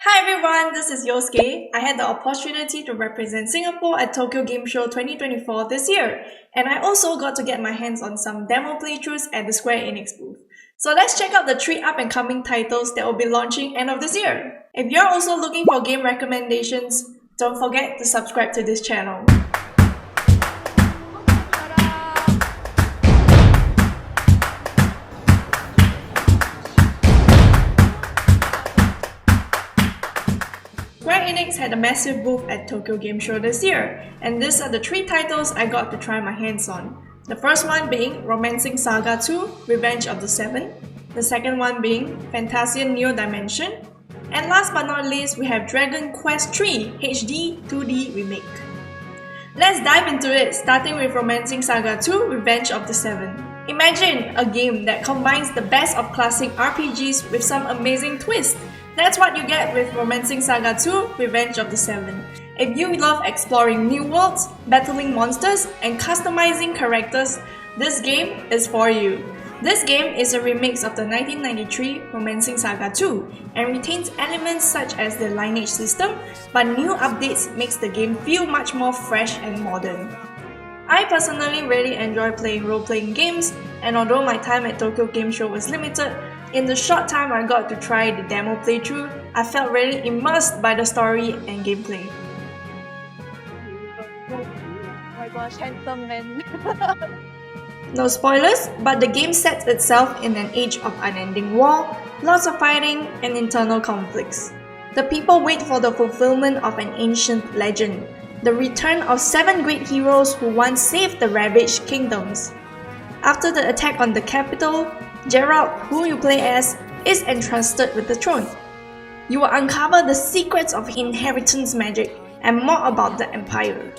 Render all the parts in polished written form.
Hi everyone, this is Yosuke. I had the opportunity to represent Singapore at Tokyo Game Show 2024 this year, and I also got to get my hands on some demo playthroughs at the Square Enix booth. So let's check out the 3 up-and-coming titles that will be launching end of this year. If you're also looking for game recommendations, don't forget to subscribe to this channel. Square Enix had a massive booth at Tokyo Game Show this year, and these are the 3 titles I got to try my hands on. The first one being Romancing Saga 2 Revenge of the Seven, the second one being FANTASIAN Neo Dimension, and last but not least we have Dragon Quest III HD 2D Remake. Let's dive into it, starting with Romancing Saga 2 Revenge of the Seven. Imagine a game that combines the best of classic RPGs with some amazing twists. That's what you get with Romancing Saga 2 Revenge of the Seven. If you love exploring new worlds, battling monsters, and customizing characters, this game is for you. This game is a remix of the 1993 Romancing Saga 2 and retains elements such as the lineage system, but new updates makes the game feel much more fresh and modern. I personally really enjoy playing role-playing games, and although my time at Tokyo Game Show was limited, in the short time I got to try the demo playthrough, I felt really immersed by the story and gameplay. Oh my gosh, handsome man. No spoilers, but the game sets itself in an age of unending war, lots of fighting, and internal conflicts. The people wait for the fulfillment of an ancient legend, the return of 7 great heroes who once saved the ravaged kingdoms. After the attack on the capital, Gerald, who you play as, is entrusted with the throne. You will uncover the secrets of inheritance magic and more about the empire.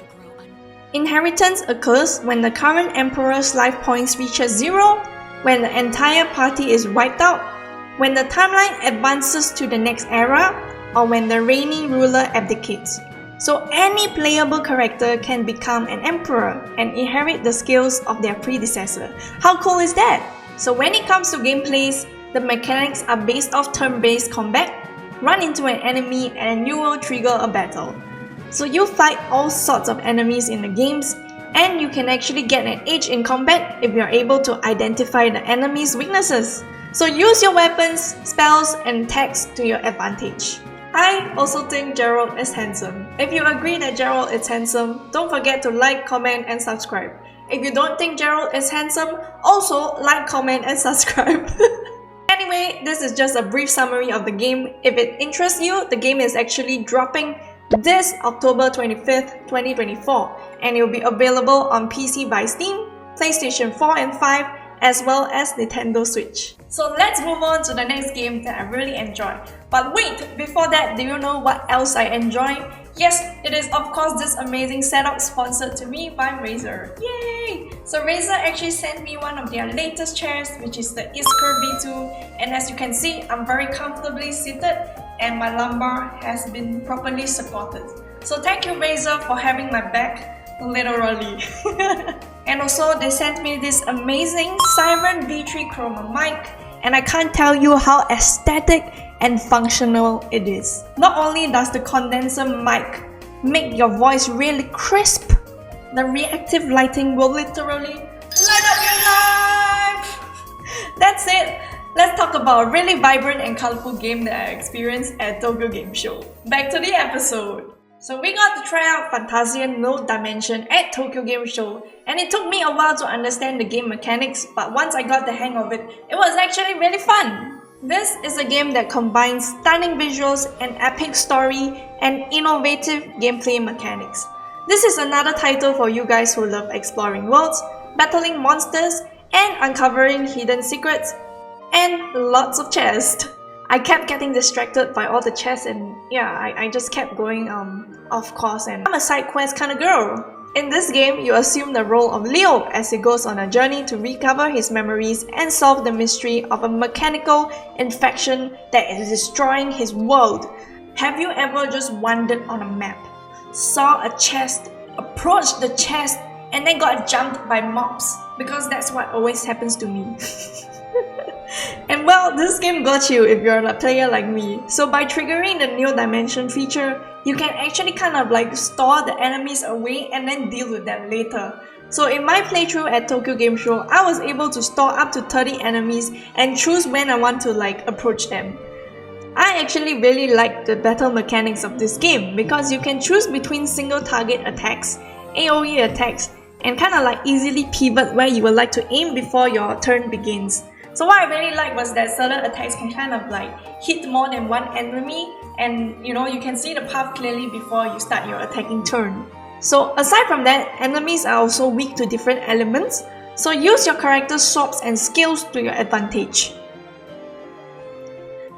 Inheritance occurs when the current emperor's life points reaches 0, when the entire party is wiped out, when the timeline advances to the next era, or when the reigning ruler abdicates. So any playable character can become an emperor and inherit the skills of their predecessor. How cool is that? So when it comes to gameplays, the mechanics are based off turn-based combat. Run into an enemy and you will trigger a battle. So you fight all sorts of enemies in the games, and you can actually get an edge in combat if you're able to identify the enemy's weaknesses. So use your weapons, spells, and attacks to your advantage. I also think Gerald is handsome. If you agree that Gerald is handsome, don't forget to like, comment, and subscribe. If you don't think Gerald is handsome, also like, comment, and subscribe. Anyway, this is just a brief summary of the game. If it interests you, the game is actually dropping this October 25th, 2024, and it will be available on PC by Steam, PlayStation 4 and 5, as well as Nintendo Switch. So let's move on to the next game that I really enjoy. But wait, before that, do you know what else I enjoy? Yes, it is of course this amazing setup sponsored to me by Razer. Yay! So Razer actually sent me one of their latest chairs, which is the Isker V2, and as you can see, I'm very comfortably seated and my lumbar has been properly supported. So thank you Razer for having my back, literally. And also they sent me this amazing Siren V3 Chroma mic, and I can't tell you how aesthetic and functional it is. Not only does the condenser mic make your voice really crisp, the reactive lighting will literally light up your life! That's it! Let's talk about a really vibrant and colorful game that I experienced at Tokyo Game Show. Back to the episode. So we got to try out FANTASIAN Neo Dimension at Tokyo Game Show, and it took me a while to understand the game mechanics, but once I got the hang of it, it was actually really fun. This is a game that combines stunning visuals, an epic story, and innovative gameplay mechanics. This is another title for you guys who love exploring worlds, battling monsters, and uncovering hidden secrets, and lots of chests. I kept getting distracted by all the chests, and yeah, I just kept going off course, and I'm a side quest kind of girl. In this game, you assume the role of Leo as he goes on a journey to recover his memories and solve the mystery of a mechanical infection that is destroying his world. Have you ever just wandered on a map, saw a chest, approached the chest, and then got jumped by mobs? Because that's what always happens to me. And well, this game got you if you're a player like me. So by triggering the Neo Dimension feature, you can actually kind of like store the enemies away and then deal with them later. So in my playthrough at Tokyo Game Show, I was able to store up to 30 enemies and choose when I want to like approach them. I actually really like the battle mechanics of this game because you can choose between single target attacks, AoE attacks, and kind of like easily pivot where you would like to aim before your turn begins. So what I really liked was that certain attacks can kind of like hit more than one enemy, and you know, you can see the path clearly before you start your attacking turn. So aside from that, enemies are also weak to different elements, so use your character's swaps and skills to your advantage.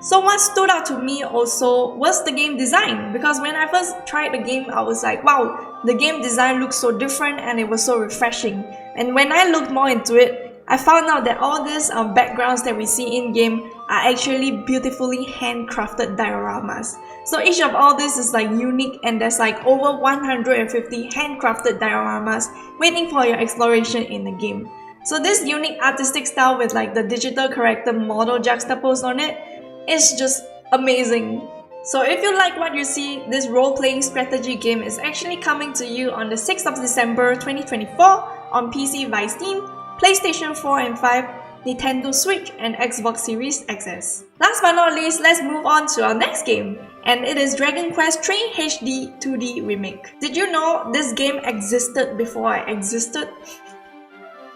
So what stood out to me also was the game design, because when I first tried the game, I was like, wow, the game design looks so different and it was so refreshing. And when I looked more into it, I found out that all these backgrounds that we see in-game are actually beautifully handcrafted dioramas. So each of all this is like unique, and there's like over 150 handcrafted dioramas waiting for your exploration in the game. So this unique artistic style with like the digital character model juxtaposed on it is just amazing. So if you like what you see, this role-playing strategy game is actually coming to you on the 6th of December 2024 on PC via Steam, PlayStation 4 and 5, Nintendo Switch, and Xbox Series XS. Last but not least, let's move on to our next game, and it is Dragon Quest III HD 2D Remake. Did you know this game existed before I existed?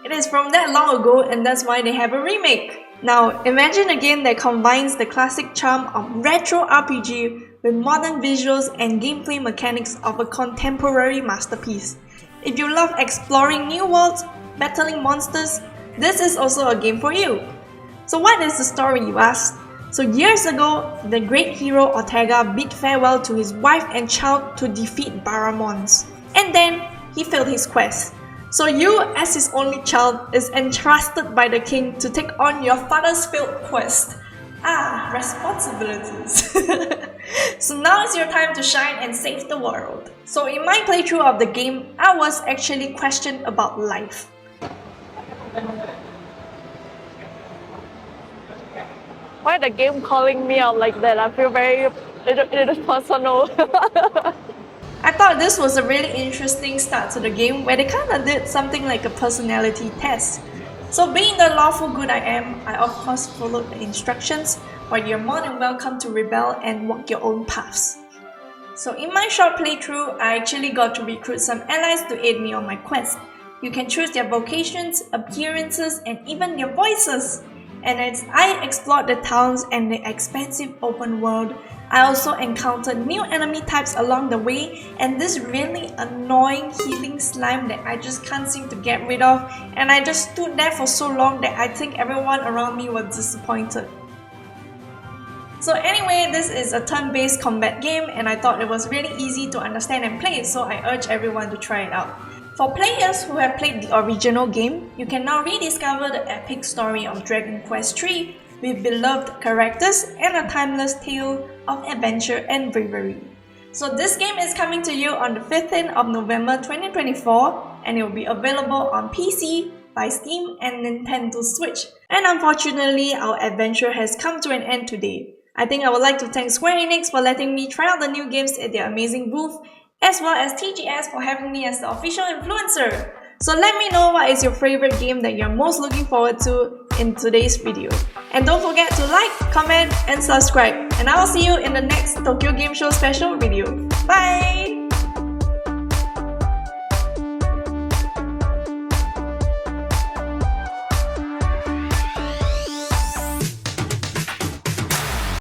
It is from that long ago, and that's why they have a remake. Now, imagine a game that combines the classic charm of retro RPG with modern visuals and gameplay mechanics of a contemporary masterpiece. If you love exploring new worlds, battling monsters, this is also a game for you. So what is the story, you ask? So years ago, the great hero Ortega bid farewell to his wife and child to defeat Baramons. And then, he failed his quest. So you, as his only child, is entrusted by the king to take on your father's failed quest. Ah, responsibilities. So now is your time to shine and save the world. So in my playthrough of the game, I was actually questioned about life. Why the game calling me out like that? I feel very it is personal. I thought this was a really interesting start to the game where they kinda did something like a personality test. So being the lawful good I am, I of course followed the instructions, but you're more than welcome to rebel and walk your own paths. So in my short playthrough, I actually got to recruit some allies to aid me on my quest. You can choose their vocations, appearances, and even their voices. And as I explored the towns and the expansive open world, I also encountered new enemy types along the way, and this really annoying healing slime that I just can't seem to get rid of, and I just stood there for so long that I think everyone around me was disappointed. So anyway, this is a turn-based combat game, and I thought it was really easy to understand and play, so I urge everyone to try it out. For players who have played the original game, you can now rediscover the epic story of Dragon Quest III with beloved characters and a timeless tale of adventure and bravery. So this game is coming to you on the 15th of November 2024, and it will be available on PC, by Steam, and Nintendo Switch. And unfortunately, our adventure has come to an end today. I think I would like to thank Square Enix for letting me try out the new games at their amazing booth, as well as TGS for having me as the official influencer. So let me know what is your favorite game that you're most looking forward to in today's video. And don't forget to like, comment, and subscribe. And I'll see you in the next Tokyo Game Show special video. Bye!